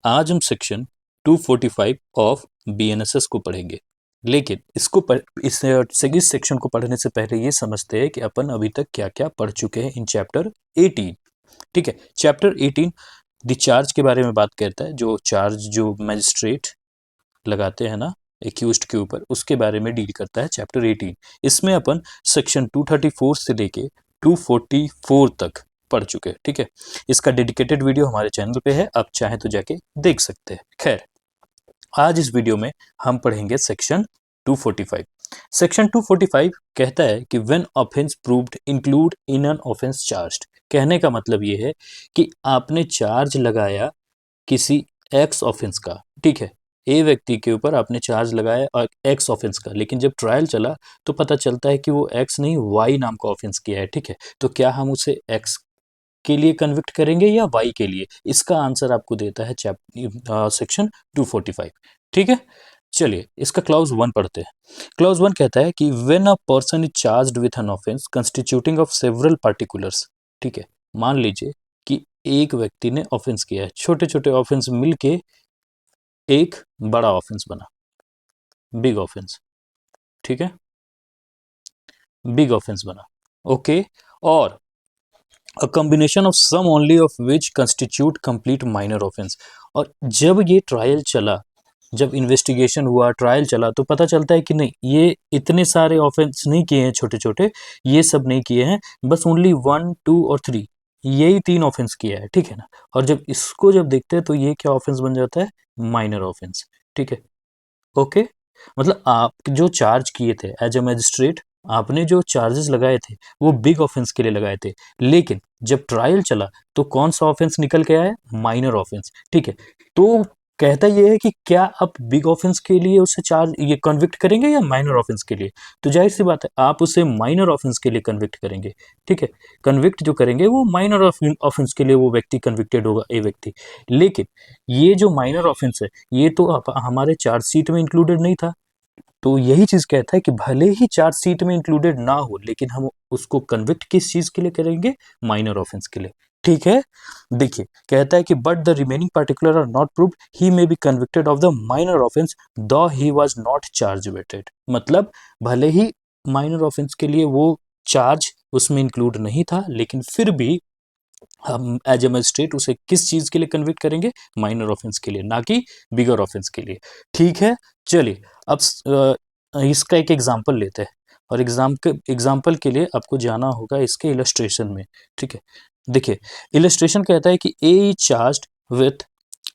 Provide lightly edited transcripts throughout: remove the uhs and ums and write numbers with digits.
आज हम section 245 of BNSS को पढ़ेंगे, लेकिन इस सेक्शन को पढ़ने से पहले ये समझते हैं कि अपन अभी तक क्या क्या पढ़ चुके हैं इन चैप्टर 18। ठीक है, चैप्टर 18 डिस्चार्ज के बारे में बात करता है, जो चार्ज जो मैजिस्ट्रेट लगाते हैं ना एक्यूज्ड के ऊपर, उसके बारे में डील करता है चैप्टर 18। इसमें अपन सेक्शन 234 से लेके 244 तक पढ़ चुके हैं। ठीक है, इसका डेडिकेटेड वीडियो हमारे चैनल पे है, आप चाहें तो जाके देख सकते हैं। खैर, आज इस वीडियो में हम पढ़ेंगे सेक्शन 245। सेक्शन 245 कहता है कि when offence proved include in an offence charged. कहने का मतलब ये है कि आपने चार्ज लगाया किसी एक्स ऑफेंस का, ठीक है, ए व्यक्ति के ऊपर आपने चार्ज लगाया और एक्स ऑफेंस का, लेकिन जब ट्रायल चला तो पता चलता है कि वो एक्स नहीं वाई नाम का ऑफेंस किया है। ठीक है, तो क्या हम उसे एक्स के लिए कन्विक्ट करेंगे या वाई के लिए? इसका आंसर आपको देता है सेक्शन 245। ठीक है, चलिए इसका क्लॉज 1 पढ़ते हैं। क्लॉज 1 कहता है कि when a person is charged with an offence constituting of several particulars. ठीक है, मान लीजिए कि एक व्यक्ति ने ऑफेंस किया है, छोटे छोटे ऑफेंस मिलके एक बड़ा ऑफेंस बना, बिग ऑफेंस। ठीक है, बिग ऑफेंस बना। ओके, और a combination of some only of which constitute complete minor offence. और जब ये ट्रायल चला, जब इन्वेस्टिगेशन हुआ, ट्रायल चला, तो पता चलता है कि नहीं, ये इतने सारे ऑफेंस नहीं किए हैं छोटे छोटे, ये सब नहीं किए हैं, बस ओनली 1, 2 और 3, यही 3 ऑफेंस किया है। ठीक है ना, और जब इसको जब देखते हैं तो ये क्या ऑफेंस बन जाता है? Minor offence. ठीक है, ओके, मतलब आप जो चार्ज किए थे एज अ मैजिस्ट्रेट, आपने जो चार्जेस लगाए थे वो बिग ऑफेंस के लिए लगाए थे, लेकिन जब ट्रायल चला तो कौन सा ऑफेंस निकल के आया? Minor offence. ठीक है, तो कहता ये है कि क्या आप बिग ऑफेंस के लिए उसे चार्ज ये कन्विक्ट करेंगे या माइनर ऑफेंस के लिए? तो जाहिर सी बात है आप उसे माइनर ऑफेंस के लिए कन्विक्ट करेंगे। ठीक है, कन्विक्ट जो करेंगे वो माइनर ऑफेंस के लिए वो व्यक्ति कन्विक्टेड होगा, ए व्यक्ति। लेकिन ये जो माइनर ऑफेंस है ये तो हमारे चार्जशीट में इंक्लूडेड नहीं था। तो यही चीज कहता है कि भले ही चार्जशीट में इंक्लूडेड ना हो, लेकिन हम उसको कन्विक्ट किस चीज के लिए करेंगे? माइनर ऑफेंस के लिए। ठीक है, देखिए कहता है कि but the remaining particular are not proved, he may be convicted of the minor offence though he was not charged with it. मतलब भले ही माइनर ऑफेंस के लिए वो चार्ज उसमें इंक्लूड नहीं था, लेकिन फिर भी हम एज ए मजिस्ट्रेट उसे किस चीज के लिए कन्विक्ट करेंगे? माइनर ऑफेंस के लिए, ना कि बिगर ऑफेंस के लिए। ठीक है, चलिए अब इसका एक एग्जांपल लेते हैं, और एग्जाम्पल के लिए आपको जाना होगा इसके इलस्ट्रेशन में। ठीक है, देखिए इलस्ट्रेशन कहता है कि A is charged with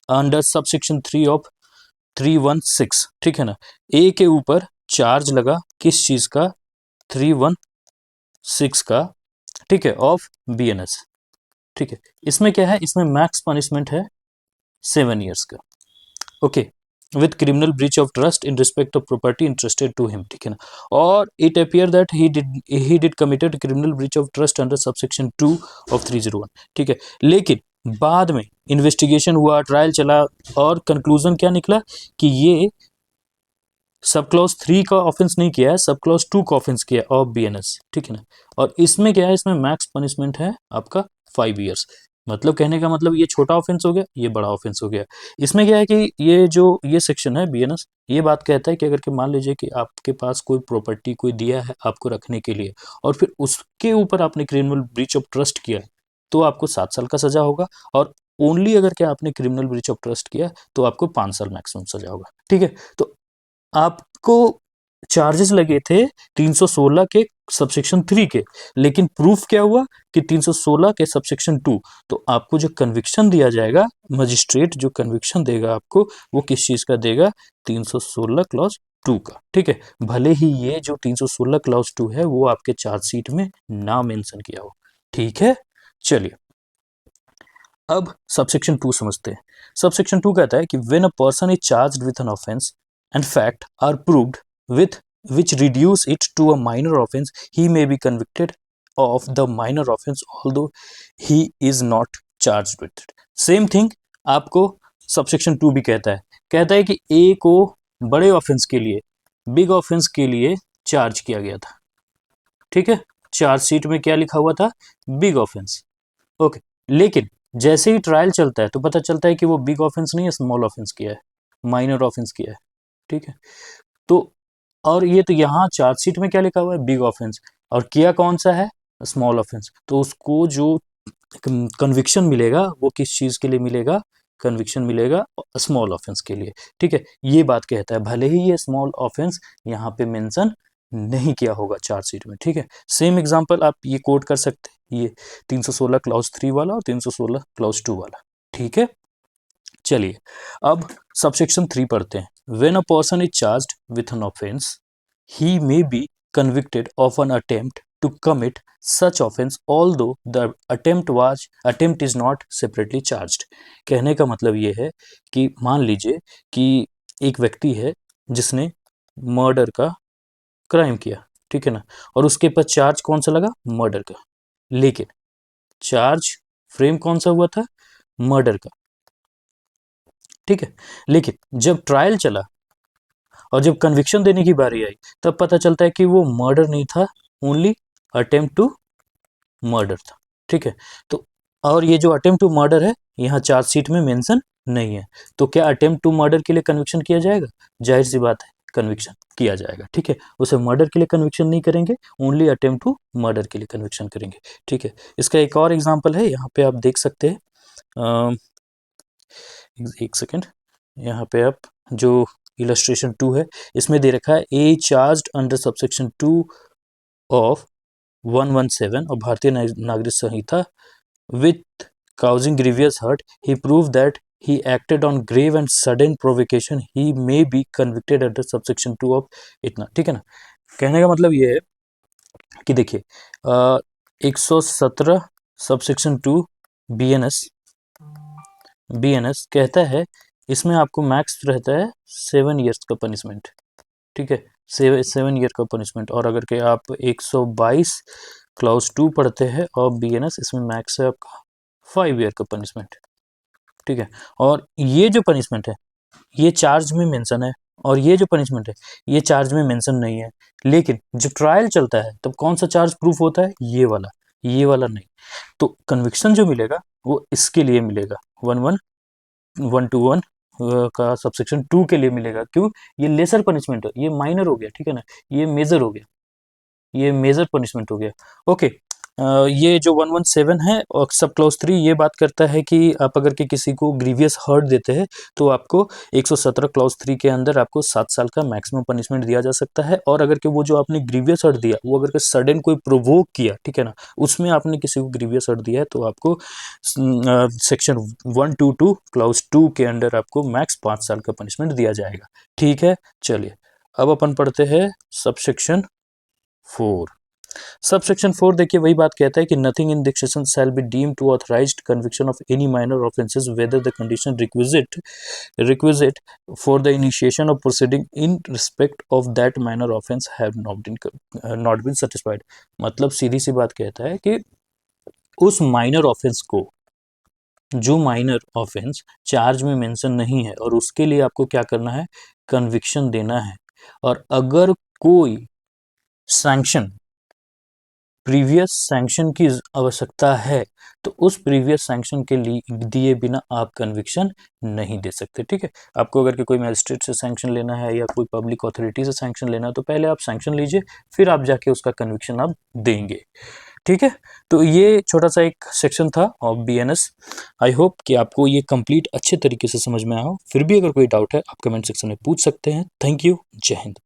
under subsection 3 of 316। ठीक है ना, ए के ऊपर चार्ज लगा किस चीज का? 316 का। ठीक है, ऑफ बीएनएस। ठीक है, इसमें क्या है? इसमें मैक्स पनिशमेंट है 7 ईयर्स का। Okay, with criminal breach of trust in respect of property interested to him. ठीक है ना, और it appear that he did committed criminal breach of trust under subsection 2 of 301। ठीक है, लेकिन बाद में इन्वेस्टिगेशन हुआ, ट्रायल चला, और कंक्लूजन क्या निकला कि ये सब क्लॉज 3 का ऑफेंस नहीं किया है, सब क्लॉज 2 का ऑफेंस किया है ऑफ बीएनएस। ठीक है ना, और इसमें क्या है? इसमें मैक्स पनिशमेंट है आपका 5 ईयर्स। मतलब कहने का मतलब ये छोटा ऑफेंस हो गया, ये बड़ा ऑफेंस हो गया। इसमें क्या है कि ये जो ये सेक्शन है बीएनएस, ये बात कहता है कि अगर कि मान लीजिए कि आपके पास कोई प्रॉपर्टी कोई दिया है आपको रखने के लिए, और फिर उसके ऊपर आपने क्रिमिनल ब्रीच ऑफ ट्रस्ट किया है, तो आपको 7 साल का सजा होगा। और ओनली अगर क्या आपने क्रिमिनल ब्रीच ऑफ ट्रस्ट किया तो आपको 5 साल मैक्सिमम सजा होगा। ठीक है, तो आपको चार्जेस लगे थे 316 के सबसेक्शन 3 के, लेकिन प्रूफ क्या हुआ कि 316 के सबसेक्शन 2। तो आपको जो कन्विक्शन दिया जाएगा, मजिस्ट्रेट जो कन्विक्शन देगा आपको, वो किस चीज का देगा? 316 क्लॉज 2 का। ठीक है, भले ही ये जो 316 क्लॉज 2 है वो आपके चार्जशीट में ना मेंशन किया हो। ठीक है, चलिए अब सबसेक्शन 2 समझते हैं। सबसेक्शन 2 कहता है कि when a person is charged with an offence and fact are proved with which reduce it to a minor offense, he may be convicted of the minor offense although he is not charged with it. Same thing आपको subsection 2 भी कहता है कि ए को बड़े offence के लिए, big offence के लिए चार्ज किया गया था। ठीक है, चार्जशीट में क्या लिखा हुआ था? Big offence. ओके, लेकिन जैसे ही ट्रायल चलता है तो पता चलता है कि वो बिग ऑफेंस नहीं है, स्मॉल ऑफेंस किया है, माइनर ऑफेंस किया है, ठीक है। तो और ये तो यहाँ चार्जशीट में क्या लिखा हुआ है, बिग ऑफेंस, और किया कौन सा है, स्मॉल ऑफेंस। तो उसको जो कन्विक्शन मिलेगा वो किस चीज़ के लिए मिलेगा, कन्विक्शन मिलेगा स्मॉल ऑफेंस के लिए, ठीक है। ये बात कहता है, भले ही ये स्मॉल ऑफेंस यहाँ पे मेंशन नहीं किया होगा चार्जशीट में, ठीक है। सेम एग्जांपल आप ये कोट कर सकते हैं, ये 316 क्लॉज 3 वाला और 316 क्लॉज 2 वाला, ठीक है। चलिए अब सबसेक्शन 3 पढ़ते हैं। When a person is charged with an offence he may B convicted of an attempt to commit such offense although the attempt is not separately charged। कहने का मतलब ये है कि मान लीजिए कि एक व्यक्ति है जिसने मर्डर का क्राइम किया, ठीक है ना, और उसके ऊपर चार्ज कौन सा लगा, मर्डर का, लेकिन चार्ज फ्रेम कौन सा हुआ था, मर्डर का, ठीक है। लेकिन जब ट्रायल चला और जब कन्विक्शन देने की बारी आई तब पता चलता है कि वो मर्डर नहीं था, ओनली अटेम्प्ट टू मर्डर था, ठीक है। तो और ये जो अटेम्प्ट टू मर्डर है यहाँ चार्जशीट में मेंशन नहीं है, तो क्या अटेम्प्ट टू मर्डर के लिए कन्विक्शन किया जाएगा, जाहिर सी बात है कन्विक्शन किया जाएगा, ठीक है। उसे मर्डर के लिए कन्विक्शन नहीं करेंगे, ओनली अटेम्प्ट टू मर्डर के लिए कन्विक्शन करेंगे, ठीक है। इसका एक और एग्जाम्पल है, यहाँ पे आप देख सकते हैं, एक सेकेंड, यहाँ पे आप जो इलस्ट्रेशन 2 है इसमें दे रखा है ए चार्ज्ड अंडर सबसेक्शन 2 ऑफ 117 और भारतीय नागरिक संहिता with causing grievous hurt, he proved that he acted on grave and sudden provocation, he may be convicted under subsection 2 of इतना, ठीक है ना। कहने का मतलब ये है कि देखिए 117 सबसेक्शन 2 BNS कहता है इसमें आपको मैक्स रहता है 7 ईयर्स का पनिशमेंट, ठीक है, 7 ईयर का पनिशमेंट। और अगर के आप 122 क्लाउज 2 पढ़ते हैं और BNS, इसमें मैक्स है आपका 5 ईयर का पनिशमेंट, ठीक है। और ये जो पनिशमेंट है ये चार्ज में मेंशन है, और ये जो पनिशमेंट है ये चार्ज में मेंशन नहीं है, लेकिन जब ट्रायल चलता है तब कौन सा चार्ज प्रूफ होता है, ये वाला नहीं। तो कन्विक्शन जो मिलेगा वो इसके लिए मिलेगा 11121 का सबसेक्शन 2 के लिए मिलेगा, क्यों, ये लेसर पनिशमेंट है, ये माइनर हो गया, ठीक है ना, ये मेजर हो गया, ये मेजर पनिशमेंट हो गया, ओके। ये जो 117 है और सब क्लॉज 3 ये बात करता है कि आप अगर के किसी को ग्रीवियस हर्ट देते हैं तो आपको 117 क्लॉज 3 के अंदर आपको 7 साल का मैक्सिमम पनिशमेंट दिया जा सकता है। और अगर के वो जो आपने ग्रीवियस हर्ट दिया वो अगर के सडन कोई प्रोवोक किया, ठीक है ना, उसमें आपने किसी को ग्रीवियस हर्ट दिया है तो आपको सेक्शन 122 क्लॉज 2 के अंदर आपको मैक्स 5 साल का पनिशमेंट दिया जाएगा, ठीक है। चलिए अब अपन पढ़ते हैं सबसेक्शन 4। सबसेक्शन 4 देखिए वही बात कहता है कि nothing in this section shall be deemed to authorised conviction of any minor offences whether the condition requisite for the initiation of proceeding in respect of that minor offence have not been satisfied. मतलब सीधी सी बात कहता है कि उस minor offence को, जो minor offence charge में मेंशन नहीं है और उसके लिए आपको क्या करना है, कन्विक्शन देना है। और अगर कोई सैंक्शन, प्रीवियस सैंक्शन की आवश्यकता है तो उस प्रीवियस सैंक्शन के लिए दिए बिना आप कन्विक्शन नहीं दे सकते, ठीक है। आपको अगर कोई मैजिस्ट्रेट से सैंक्शन लेना है या कोई पब्लिक अथॉरिटी से सैंक्शन लेना है तो पहले आप सैंक्शन लीजिए, फिर आप जाके उसका कन्विक्शन आप देंगे, ठीक है। तो ये छोटा सा एक सेक्शन था ऑफ BNS। आई होप कि आपको ये कंप्लीट अच्छे तरीके से समझ में आया हो। फिर भी अगर कोई डाउट है आप कमेंट सेक्शन में पूछ सकते हैं। थैंक यू, जय हिंद।